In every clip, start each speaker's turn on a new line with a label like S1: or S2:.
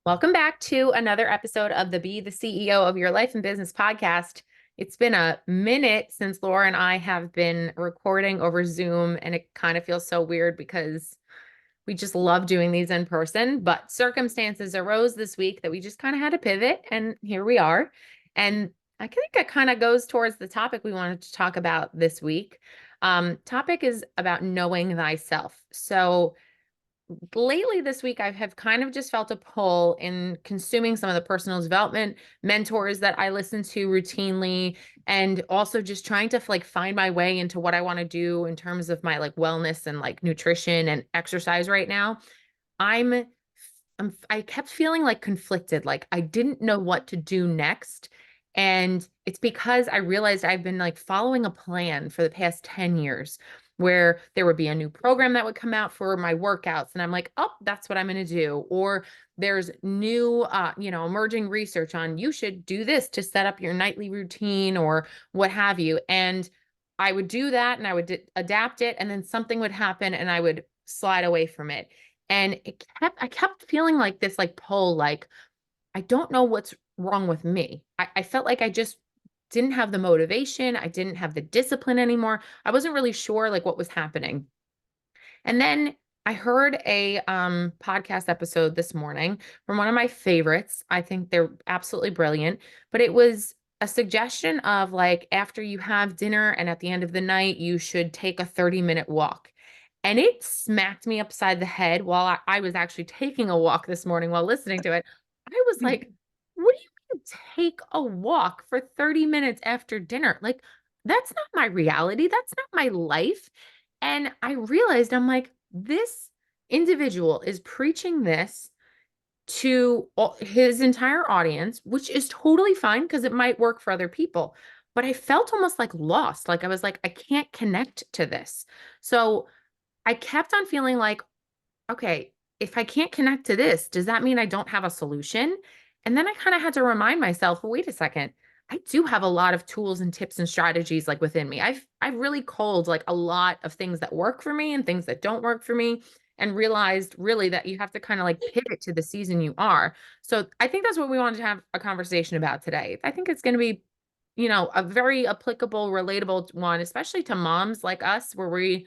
S1: Welcome back to another episode of the Be the CEO of Your Life and Business podcast. It's been a minute since Laura and I have been recording over Zoom, and it kind of feels so weird because we just love doing these in person. But circumstances arose this week that we just kind of had to pivot, and here we are. And I think it kind of goes towards the topic we wanted to talk about this week. Topic is about knowing thyself. So, lately this week I have kind of just felt a pull in consuming some of the personal development mentors that I listen to routinely, and also just trying to find my way into what I want to do in terms of my wellness and nutrition and exercise right now. I'm I kept feeling conflicted, like I didn't know what to do next. And it's because I realized I've been following a plan for the past 10 years where there would be a new program that would come out for my workouts. And I'm like, oh, that's what I'm going to do. Or there's new, emerging research on you should do this to set up your nightly routine or what have you. And I would do that and I would adapt it. And then something would happen and I would slide away from it. And I kept feeling like this, pull, I don't know what's wrong with me. I felt like I just didn't have the motivation. I didn't have the discipline anymore. I wasn't really sure what was happening. And then I heard a podcast episode this morning from one of my favorites. I think they're absolutely brilliant, but it was a suggestion of after you have dinner and at the end of the night, you should take a 30-minute walk. And it smacked me upside the head while I was actually taking a walk this morning while listening to it. I was like, what do you mean take a walk for 30 minutes after dinner? That's not my reality. That's not my life. And I realized I'm like, this individual is preaching this to his entire audience, which is totally fine because it might work for other people. But I felt almost lost. I was like, I can't connect to this. So I kept on feeling like, okay, if I can't connect to this, does that mean I don't have a solution? And then I kind of had to remind myself, well, wait a second. I do have a lot of tools and tips and strategies within me. I've really culled a lot of things that work for me and things that don't work for me, and realized really that you have to kind of pivot to the season you are. So I think that's what we wanted to have a conversation about today. I think it's going to be, a very applicable, relatable one, especially to moms like us, where we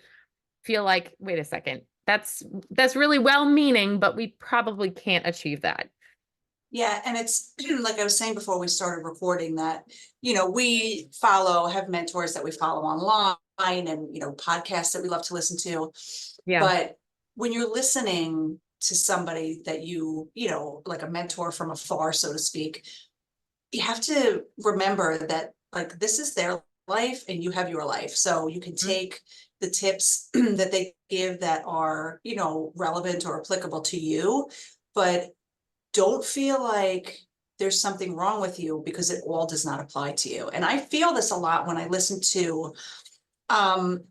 S1: feel like, wait a second, that's really well-meaning, but we probably can't achieve that.
S2: Yeah, and it's like I was saying before we started recording that, we have mentors that we follow online and, podcasts that we love to listen to.
S1: Yeah.
S2: But when you're listening to somebody that like a mentor from afar, so to speak, you have to remember that this is their life and you have your life. So you can
S1: Mhm.
S2: take the tips that they give that are, relevant or applicable to you, but don't feel like there's something wrong with you because it all does not apply to you. And I feel this a lot when I listen to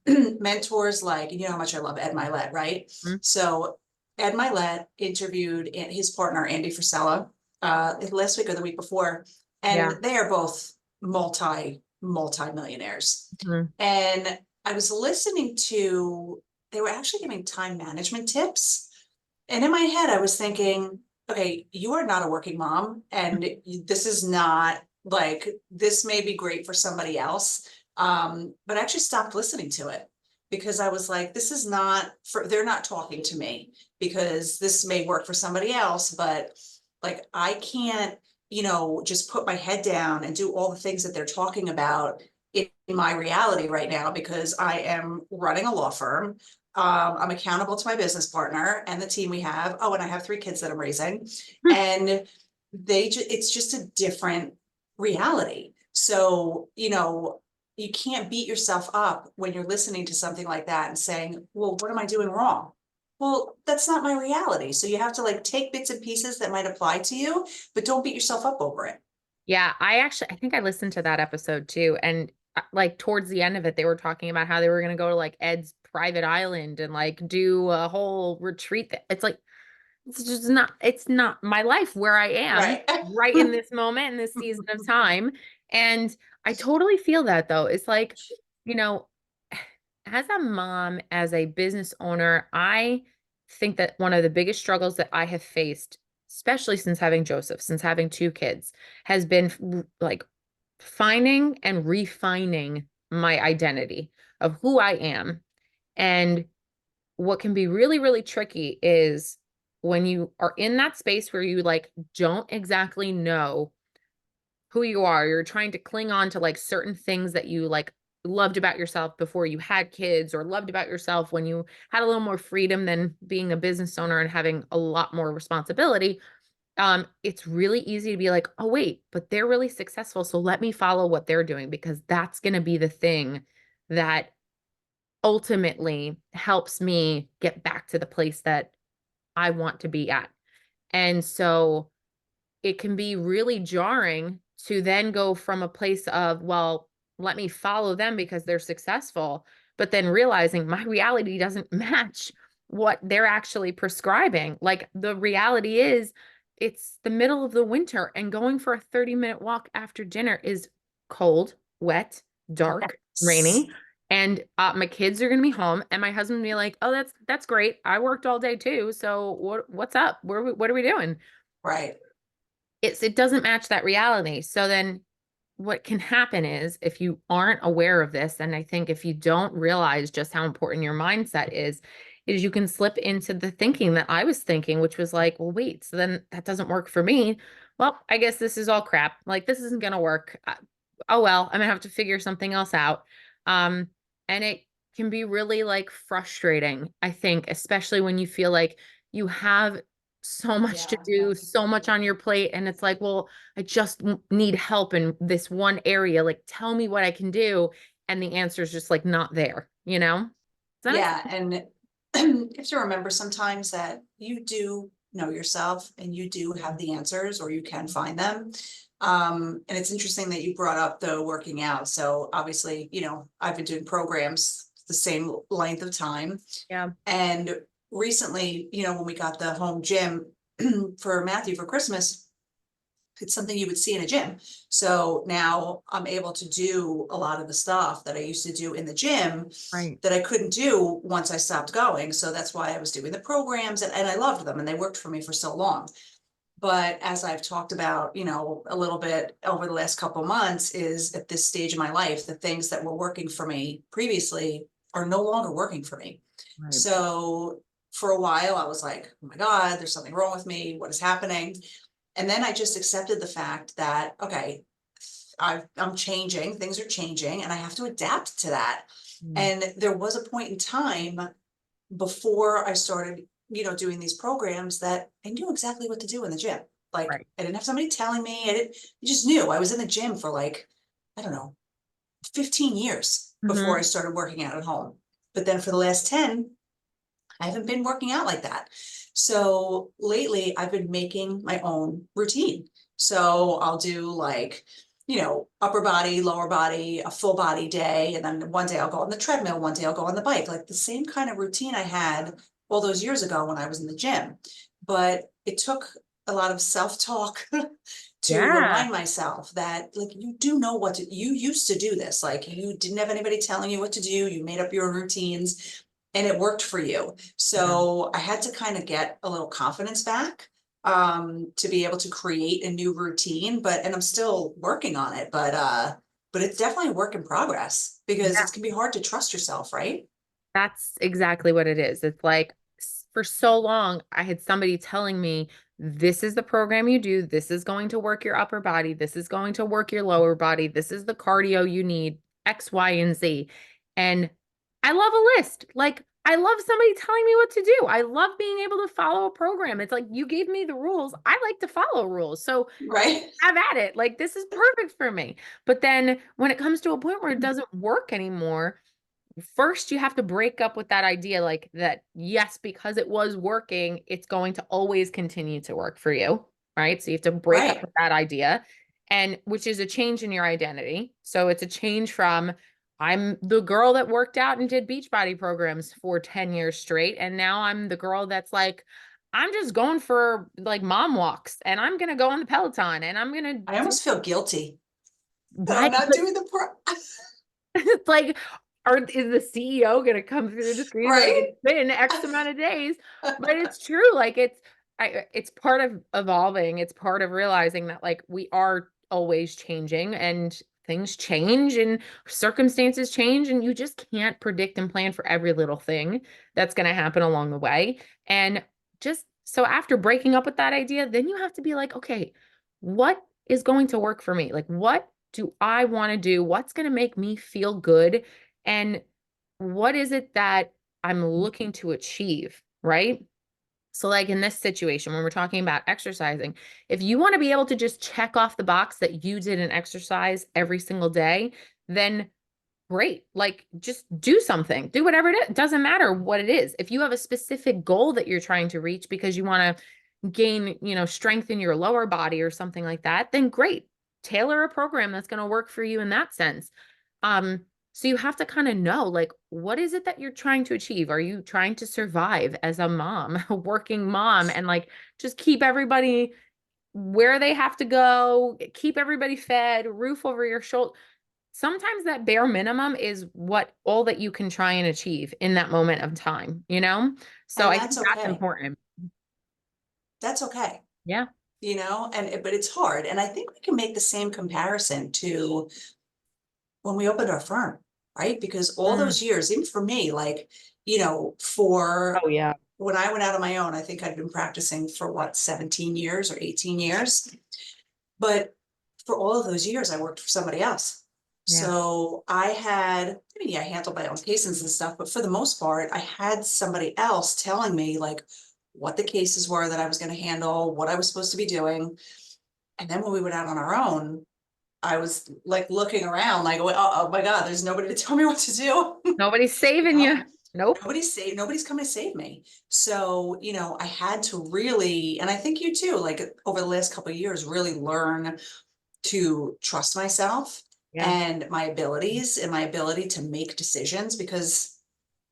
S2: mentors like, how much I love Ed Milet, right?
S1: Mhm.
S2: So Ed Milet interviewed his partner, Andy Frisella, last week or the week before, and
S1: Yeah.
S2: they are both multi millionaires.
S1: Mhm.
S2: And I was listening to, they were actually giving time management tips. And in my head, I was thinking, okay, you are not a working mom, and this is not this may be great for somebody else. But I actually stopped listening to it because I was like, this is not for, they're not talking to me, because this may work for somebody else, but I can't, just put my head down and do all the things that they're talking about in my reality right now, because I am running a law firm. I'm accountable to my business partner and the team we have. Oh, and I have 3 kids that I'm raising, and it's just a different reality. So, you can't beat yourself up when you're listening to something like that and saying, well, what am I doing wrong? Well, that's not my reality. So you have to take bits and pieces that might apply to you, but don't beat yourself up over it.
S1: Yeah, I think I listened to that episode too. And towards the end of it, they were talking about how they were going to go to Ed's private island and do a whole retreat. It's it's not my life where I am
S2: Right.
S1: right in this moment, in this season of time. And I totally feel that though. It's you know, as a mom, as a business owner, I think that one of the biggest struggles that I have faced especially since having Joseph, since having two kids, has been like finding and refining my identity of who I am. And what can be really, really tricky is when you are in that space where you like don't exactly know who you are. You're trying to cling on to like certain things that you like loved about yourself before you had kids, or loved about yourself when you had a little more freedom than being a business owner and having a lot more responsibility. It's really easy to be like, oh wait, but they're really successful, so let me follow what they're doing because that's going to be the thing that ultimately helps me get back to the place that I want to be at. And so it can be really jarring to then go from a place of, well, let me follow them because they're successful, but then realizing my reality doesn't match what they're actually prescribing. Like the reality is, it's the middle of the winter, and going for a 30-minute walk after dinner is cold, wet, dark,
S2: Yes.
S1: rainy. And my kids are gonna be home, and my husband will be like, "Oh, that's great. I worked all day too. So what's up? What are we doing?"
S2: Right.
S1: It doesn't match that reality. So then what can happen is if you aren't aware of this, and I think if you don't realize just how important your mindset is you can slip into the thinking that I was thinking, which was like, well, wait, so then that doesn't work for me. Well, I guess this is all crap. Like this isn't going to work. Oh, well, I'm gonna have to figure something else out. Um, and it can be really like frustrating, I think, especially when you feel like you have so much to
S2: Yeah,
S1: do,
S2: that's
S1: so much
S2: exactly.
S1: on your plate. And it's like, well, I just need help in this one area. Like, tell me what I can do. And the answer is just like not there, you know? Does that make
S2: Yeah,
S1: sense?
S2: and you have to remember sometimes that you do know yourself and you do have the answers or you can find them. And it's interesting that you brought up the working out. So obviously, I've been doing programs the same length of time.
S1: Yeah.
S2: And recently, when we got the home gym for Matthew for Christmas, it's something you would see in a gym. So now I'm able to do a lot of the stuff that I used to do in the gym
S1: Right.
S2: that I couldn't do once I stopped going. So that's why I was doing the programs, and I loved them and they worked for me for so long. But as I've talked about, a little bit over the last couple of months, is at this stage of my life, the things that were working for me previously are no longer working for me.
S1: Right.
S2: So for a while, I was like, oh my God, there's something wrong with me. What is happening? And then I just accepted the fact that, okay, I'm changing, things are changing, and I have to adapt to that.
S1: Mm.
S2: And there was a point in time before I started, doing these programs that I knew exactly what to do in the gym. Like
S1: Right.
S2: I didn't have somebody telling me, I just knew. I was in the gym for like, I don't know, 15 years before I
S1: Hmm.
S2: started working out at home. But then for the last 10, I haven't been working out like that. So lately I've been making my own routine. So I'll do like, upper body, lower body, a full body day. And then one day I'll go on the treadmill, one day I'll go on the bike, like the same kind of routine I had all those years ago when I was in the gym. But it took a lot of self-talk to
S1: Yeah.
S2: remind myself that like you do know you used to do this. Like you didn't have anybody telling you what to do. You made up your own routines and it worked for you.
S1: Yeah.
S2: So I had to kind of get a little confidence back to be able to create a new routine, and I'm still working on it, but it's definitely a work in progress because it can be hard to trust yourself, right?
S1: That's exactly what it is. It's like for so long, I had somebody telling me, this is the program you do. This is going to work your upper body. This is going to work your lower body. This is the cardio you need, X, Y, and Z. And I love a list. Like, I love somebody telling me what to do. I love being able to follow a program. It's like you gave me the rules. I like to follow rules. So
S2: Right.
S1: have at it. Like, this is perfect for me. But then when it comes to a point where it doesn't work anymore, first you have to break up with that idea like that, yes, because it was working, it's going to always continue to work for you, right? So you have to break up
S2: Right.
S1: with that idea, and which is a change in your identity. So it's a change from, I'm the girl that worked out and did beach body programs for 10 years straight, and now I'm the girl that's like, I'm just going for like mom walks, and I'm going to go on the Peloton, and I'm going to
S2: I
S1: do
S2: almost feel guilty that I'm
S1: why.
S2: not doing the
S1: It's like, is the CEO going to come through the screen and be like,
S2: right.
S1: it's been X amount of days? But it's true. Like, it's, it's part of evolving. It's part of realizing that like we are always changing and things change and circumstances change and you just can't predict and plan for every little thing that's going to happen along the way. And just so after breaking up with that idea, then you have to be like, okay, what is going to work for me? Like, what do I want to do? What's going to make me feel good? And what is it that I'm looking to achieve? Right. So, like in this situation, when we're talking about exercising, if you want to be able to just check off the box that you did an exercise every single day, then great. Like just do something, do whatever it is. It doesn't matter what it is. If you have a specific goal that you're trying to reach because you want to gain, strength in your lower body or something like that, then great. Tailor a program that's going to work for you in that sense. Um, so you have to kind of know like what is it that you're trying to achieve? Are you trying to survive as a mom, a working mom, and like just keep everybody where they have to go, keep everybody fed, roof over your shoulder? Sometimes that bare minimum is what all that you can try and achieve in that moment of time? So
S2: And
S1: I
S2: that's
S1: think that's
S2: okay.
S1: important.
S2: That's okay.
S1: Yeah.
S2: But it's hard. And I think we can make the same comparison to when we opened our firm, right? Because all
S1: Mm.
S2: those years, even for me, like, for
S1: Oh, yeah.
S2: when I went out on my own, I think I'd been practicing for what, 17 years or 18 years. But for all of those years, I worked for somebody else.
S1: Yeah.
S2: So I handled my own cases and stuff, but for the most part, I had somebody else telling me like what the cases were that I was going to handle, what I was supposed to be doing. And then when we went out on our own, I was like looking around, like, oh my God, there's nobody to tell me what to do.
S1: Nobody's saving you. Nope.
S2: Nobody's coming to save me. So, I had to really, and I think you too, like over the last couple of years, really learn to trust myself
S1: Yeah.
S2: and my abilities and my ability to make decisions because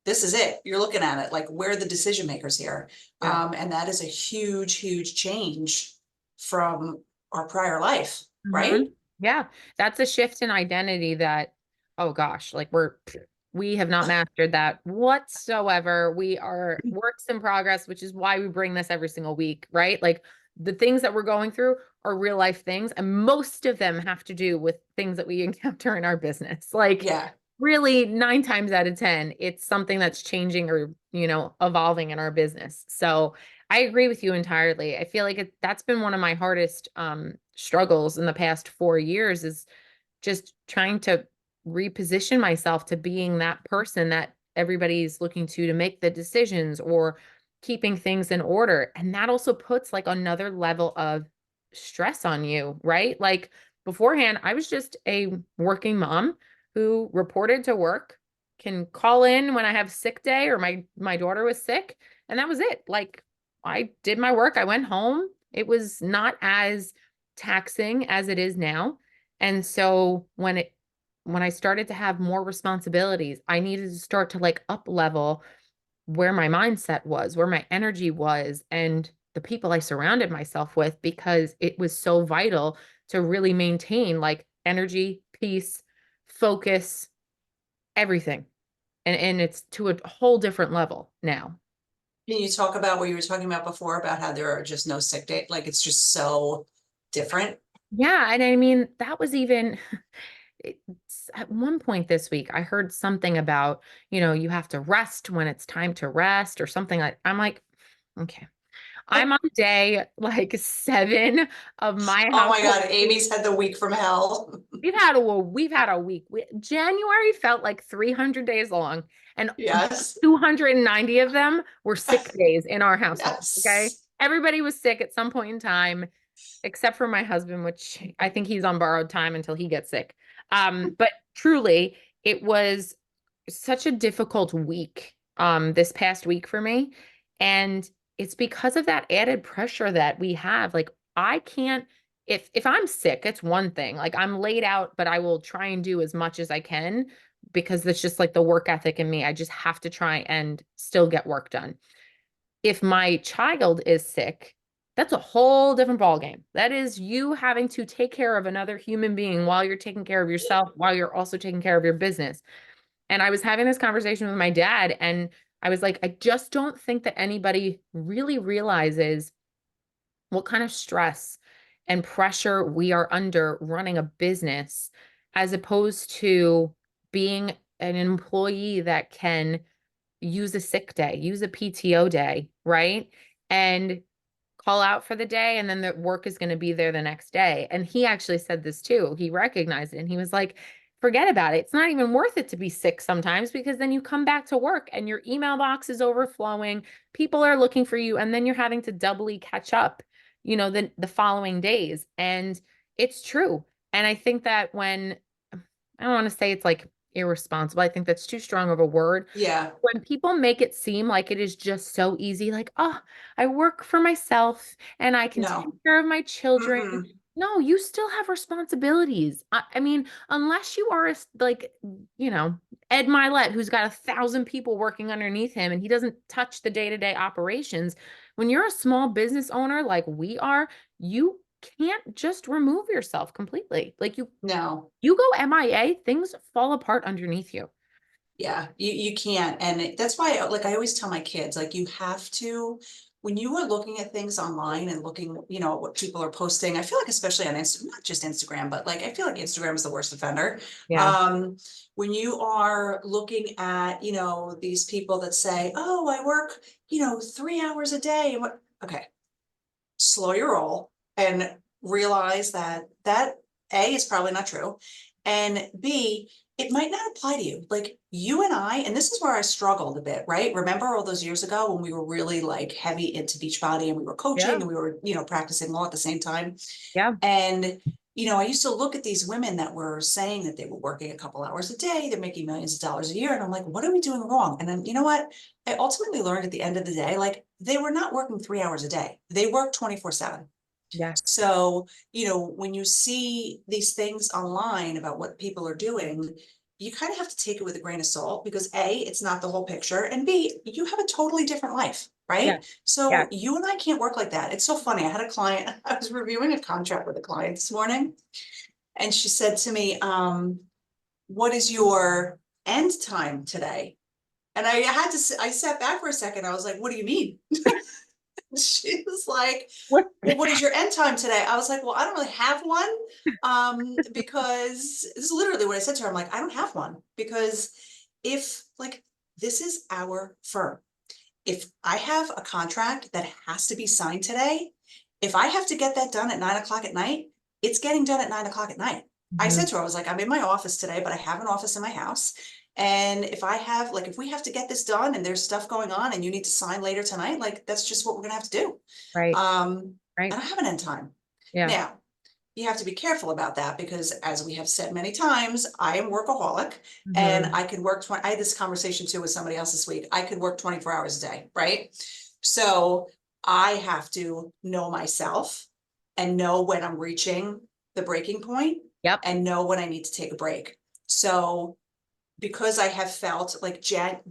S2: this is it. You're looking at it like we're the decision makers here.
S1: Yeah.
S2: And that is a huge, huge change from our prior life,
S1: Hmm.
S2: right?
S1: Yeah. That's a shift in identity that, oh gosh, like we have not mastered that whatsoever. We are works in progress, which is why we bring this every single week, right? Like the things that we're going through are real life things, and most of them have to do with things that we encounter in our business. Like
S2: Yeah.
S1: really 9 times out of 10, it's something that's changing or, evolving in our business. So I agree with you entirely. I feel like that's been one of my hardest struggles in the past 4 years is just trying to reposition myself to being that person that everybody's looking to make the decisions or keeping things in order. And that also puts like another level of stress on you, right? Like beforehand, I was just a working mom who reported to work, can call in when I have sick day or my daughter was sick, and that was it. Like I did my work, I went home. It was not as taxing as it is now. And so when I started to have more responsibilities, I needed to start to like up level where my mindset was, where my energy was, and the people I surrounded myself with because it was so vital to really maintain like energy, peace, focus, everything. And it's to a whole different level now.
S2: Can you talk about what you were talking about before about how there are just no sick day? Like it's just so different.
S1: Yeah, and I mean, that was even at one point this week, I heard something about, you have to rest when it's time to rest or something like I'm like, okay. I'm on day like 7 of my
S2: Oh my
S1: household.
S2: God, Amy's had the week from hell.
S1: We've had a week. January felt like 300 days long, and
S2: Yes,
S1: 290 of them were sick days in our household. Okay.
S2: yes.
S1: Everybody was sick at some point in time, except for my husband, which I think he's on borrowed time until he gets sick. But truly, it was such a difficult week, this past week for me. And it's because of that added pressure that we have. Like, I can't, if I'm sick, it's one thing. Like, I'm laid out, but I will try and do as much as I can because that's just like the work ethic in me. I just have to try and still get work done. If my child is sick, that's a whole different ballgame. That is you having to take care of another human being while you're taking care of yourself, while you're also taking care of your business. And I was having this conversation with my dad, and I was like, I just don't think that anybody really realizes what kind of stress and pressure we are under running a business, as opposed to being an employee that can use a sick day, use a PTO day, right? And call out for the day, and then the work is going to be there the next day. And he actually said this too. He recognized it and he was like, forget about it. It's not even worth it to be sick sometimes, because then you come back to work and your email box is overflowing. People are looking for you, and then you're having to doubly catch up, the following days. And it's true. And I think that when I don't want to say it's like irresponsible, I think that's too strong of a word.
S2: Yeah,
S1: When people make it seem like it is just so easy, like, oh, I work for myself and I can take
S2: no,
S1: care of my children.
S2: mm-mm,
S1: No, you still have responsibilities. I mean, unless you are like, Ed Milet, who's got 1,000 people working underneath him and he doesn't touch the day-to-day operations. When you're a small business owner like we are, you can't just remove yourself completely. Like
S2: no.
S1: you go MIA, things fall apart underneath you.
S2: Yeah, you can't. And that's why, like, I always tell my kids, like, you have to, when you are looking at things online and looking, at what people are posting, I feel like especially on not just Instagram, but like, I feel like Instagram is the worst offender.
S1: Yeah.
S2: Um, when you are looking at, these people that say, oh, I work, 3 hours a day. And what, okay, slow your roll and realize that A is probably not true. And B, it might not apply to you. Like you and I, and this is where I struggled a bit, right? Remember all those years ago when we were really like heavy into Beachbody and we were coaching
S1: Yeah.
S2: and we were, practicing law at the same time.
S1: Yeah.
S2: And, I used to look at these women that were saying that they were working a couple hours a day, they're making millions of dollars a year. And I'm like, what are we doing wrong? And then, you know what? I ultimately learned at the end of the day, like they were not working 3 hours a day. They worked 24/7.
S1: Yes.
S2: So, when you see these things online about what people are doing, you kind of have to take it with a grain of salt because A, it's not the whole picture. And B, you have a totally different life,
S1: Yeah.
S2: right?
S1: Yeah.
S2: So you and I can't work like that. It's so funny. I had a client, I was reviewing a contract with a client this morning, and she said to me, what is your end time today? And I sat back for a second. I was like, what do you mean? She was like,
S1: What?
S2: well, what is your end time today? I was like, well, I don't really have one. Because this is literally what I said to her. I'm like, I don't have one because if like this is our firm. If I have a contract that has to be signed today, if I have to get that done at 9 o'clock at night, it's getting done at 9 o'clock at night. I said
S1: Mhm.
S2: to her, I was like, I'm in my office today, but I have an office in my house. And if I have, like, if we have to get this done and there's stuff going on and you need to sign later tonight, like, that's just what we're gonna have to do.
S1: Right.
S2: Um, I
S1: Right.
S2: don't have an end time.
S1: Yeah.
S2: Now, you have to be careful about that because as we have said many times, I am workaholic and
S1: Hmm.
S2: I could work I had this conversation too with somebody else this week. I could work 24 hours a day, right? So I have to know myself and know when I'm reaching the breaking point
S1: Yep.
S2: and know when I need to take a break. So because I have felt like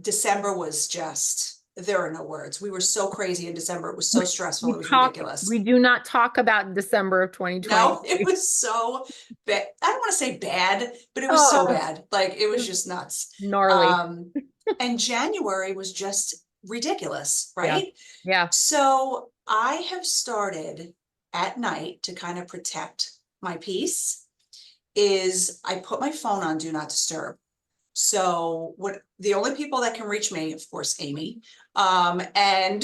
S2: December was just, there are no words. We were so crazy in December. It was so stressful. It was
S1: We
S2: ridiculous.
S1: do not talk about December of
S2: No, it
S1: 2023.
S2: was so bad. I don't want to say bad, but it was so
S1: Oh,
S2: bad. Like it
S1: it
S2: was
S1: was
S2: just nuts.
S1: gnarly.
S2: Um, and January was just ridiculous,
S1: Yeah.
S2: right?
S1: Yeah.
S2: So I have started at night to kind of protect my peace is I put my phone on do not disturb. So what the only people that can reach me, of course, Amy, and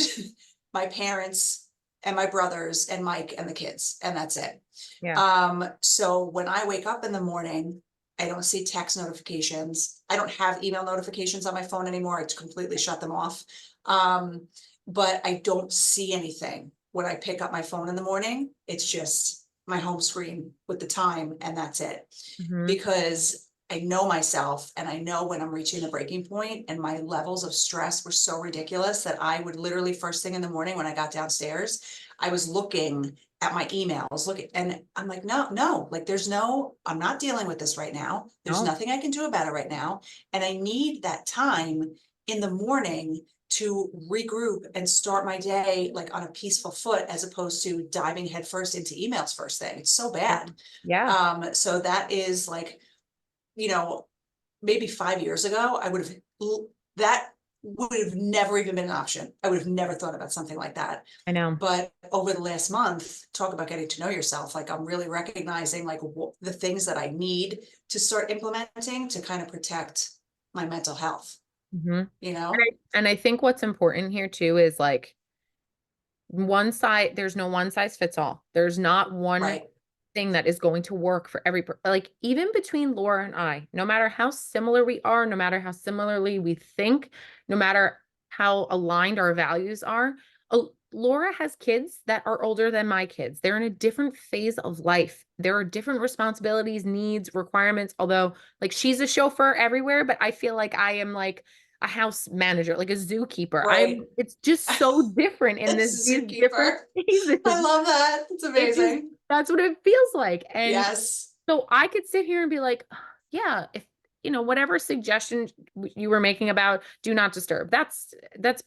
S2: my parents and my brothers and Mike and the kids, and that's it.
S1: Yeah.
S2: So when I wake up in the morning, I don't see text notifications. I don't have email notifications on my phone anymore. I completely shut them off. Um, but I don't see anything when I pick up my phone in the morning. It's just my home screen with the time, and that's it.
S1: Hmm.
S2: Because I know myself and I know when I'm reaching the breaking point, and my levels of stress were so ridiculous that I would literally first thing in the morning when I got downstairs, I was looking at my emails, and I'm like, no, no, like I'm not dealing with this right now. There's
S1: No.
S2: nothing I can do about it right now. And I need that time in the morning to regroup and start my day like on a peaceful foot as opposed to diving headfirst into emails first thing. It's so
S1: Yeah.
S2: bad.
S1: Yeah.
S2: So that is like, you know, maybe 5 years ago, I would have that would have never even been an option. I would have never thought about something like that.
S1: I know.
S2: But over the last month, talk about getting to know yourself. Like I'm really recognizing like the things that I need to start implementing to kind of protect my mental health,
S1: Hmm.
S2: you know?
S1: And I think what's important here too is like there's no one size fits all. There's not one
S2: Right,
S1: thing that is going to work for like even between Laura and I, no matter how similar we are, no matter how similarly we think, no matter how aligned our values are, Laura has kids that are older than my kids. They're in a different phase of life. There are different responsibilities, needs, requirements, although like she's a chauffeur everywhere, but I feel like I am like a house manager, like a zookeeper.
S2: right.
S1: It's just so different in
S2: It's a
S1: these different
S2: zookeeper. I
S1: phases.
S2: love that. It's
S1: It just,
S2: amazing.
S1: that's what it feels like. And
S2: Yes.
S1: so I could sit here and be like, yeah, if whatever suggestion you were making about do not disturb, that's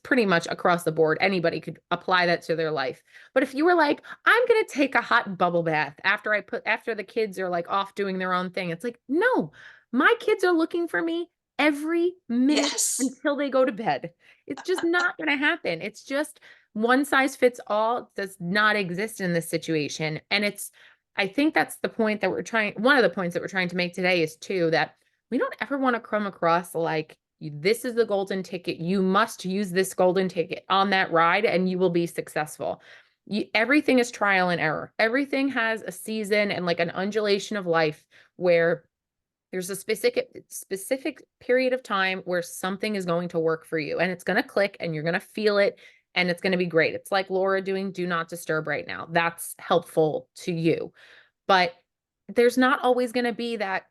S1: pretty much across the board. Anybody could apply that to their life. But if you were like, I'm gonna take a hot bubble bath after the kids are like off doing their own thing, it's like, no, my kids are looking for me every minute
S2: Yes.
S1: until they go to bed. It's just not gonna happen. It's just one size fits all does not exist in this situation. And I think that's the point that one of the points that we're trying to make today is too, that we don't ever want to come across like, this is the golden ticket. You must use this golden ticket on that ride and you will be successful. Everything is trial and error. Everything has a season and like an undulation of life where there's a specific period of time where something is going to work for you and it's going to click and you're going to feel it and it's going to be great. It's like Laura doing do not disturb right now. That's helpful to you. But there's not always going to be that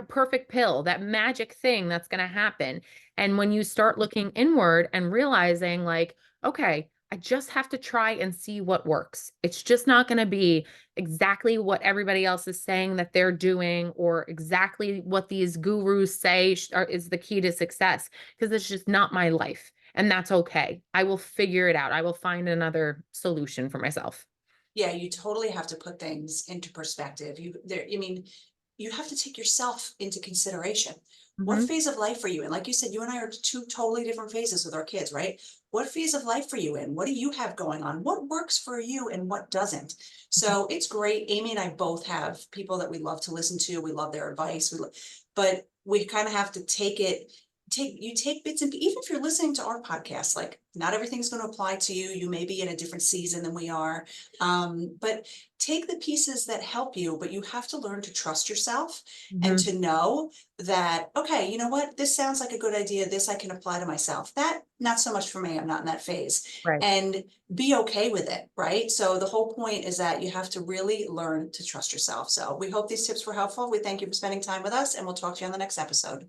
S1: perfect pill, that magic thing that's going to happen. And when you start looking inward and realizing, like, okay, I just have to try and see what works. It's just not going to be exactly what everybody else is saying that they're doing or exactly what these gurus say is the key to success, because it's just not my life. And that's okay. I will figure it out. I will find another solution for myself.
S2: Yeah, you totally have to put things into perspective. I mean, you have to take yourself into consideration. What
S1: Hmm.
S2: phase of life are you in? Like you said, you and I are two totally different phases with our kids, right? What phase of life are you in? What do you have going on? What works for you and what doesn't? So it's great. Amy and I both have people that we love to listen to. We love their advice. But we kind of have to take bits and even if you're listening to our podcast, like not everything's going to apply to you. You may be in a different season than we are. But take the pieces that help you, but you have to learn to trust yourself and
S1: Hmm.
S2: to know that, okay, you know what, this sounds like a good idea. This I can apply to myself. That, not so much for me. I'm not in that phase.
S1: Right.
S2: And be okay with it, right? So the whole point is that you have to really learn to trust yourself. So we hope these tips were helpful. We thank you for spending time with us, and we'll talk to you on the next episode.